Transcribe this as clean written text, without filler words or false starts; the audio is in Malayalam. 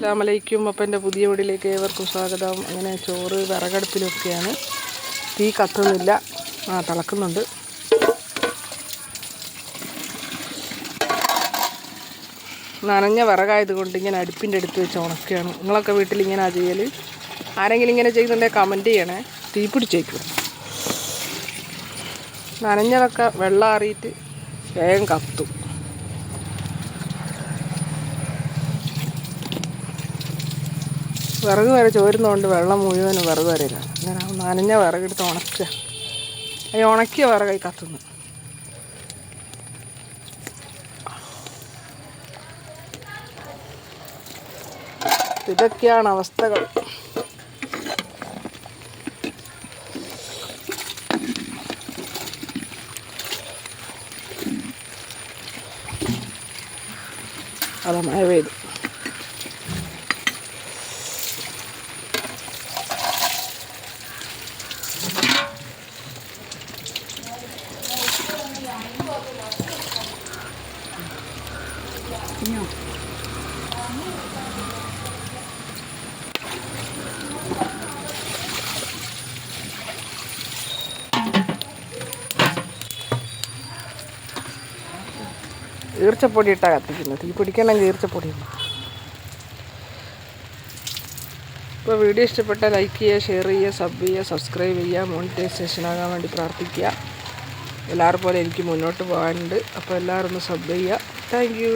അസ്സലാമു അലൈക്കും. അപ്പം എൻ്റെ പുതിയ വീട്ടിലേക്ക് ഏവർക്കും സ്വാഗതം. അങ്ങനെ ചോറ് വിറകടുപ്പിലൊക്കെയാണ്, തീ കത്തുന്നില്ല, തിളക്കുന്നുണ്ട്. നനഞ്ഞ വിറകായതുകൊണ്ട് ഇങ്ങനെ അടുപ്പിൻ്റെ അടുത്ത് വെച്ച് ഉണക്കുകയാണ്. നിങ്ങളൊക്കെ വീട്ടിൽ ഇങ്ങനെ ചെയ്യൽ? ആരെങ്കിലും ഇങ്ങനെ ചെയ്യുന്നുണ്ടെങ്കിൽ കമൻറ്റ് ചെയ്യണേ. തീ പിടിച്ചേക്കും. നനഞ്ഞതൊക്കെ വെള്ളം ആറിയിട്ട് വേഗം കത്തും. വിറക് വരെ ചോരുന്നതുകൊണ്ട് വെള്ളം മുഴുവനും വിറക് വരയിലാണ്. അങ്ങനെ നനഞ്ഞ വിറകെടുത്ത് ഉണക്കുക. ഈ ഉണക്കിയ വിറകായി കത്തുന്നു. ഇതൊക്കെയാണ് അവസ്ഥകൾ. അതാ മഴ പെയ്തു. ഈർച്ചപ്പൊടി ഇട്ടാണ് കത്തിക്കുന്നത്. തീ പിടിക്കണമെങ്കിൽ ഈർച്ചപ്പൊടിയുണ്ട്. ഇപ്പോൾ വീഡിയോ ഇഷ്ടപ്പെട്ടാൽ ലൈക്ക് ചെയ്യുക, ഷെയർ ചെയ്യുക, സബ് ചെയ്യുക, സബ്സ്ക്രൈബ് ചെയ്യുക. മോണിറ്റൈസേഷൻ ആകാൻ വേണ്ടി പ്രാർത്ഥിക്കുക. എല്ലാവരും പോലെ എനിക്ക് മുന്നോട്ട് പോകാനുണ്ട്. അപ്പോൾ എല്ലാവരും ഒന്ന് സബ് ചെയ്യുക. Thank you.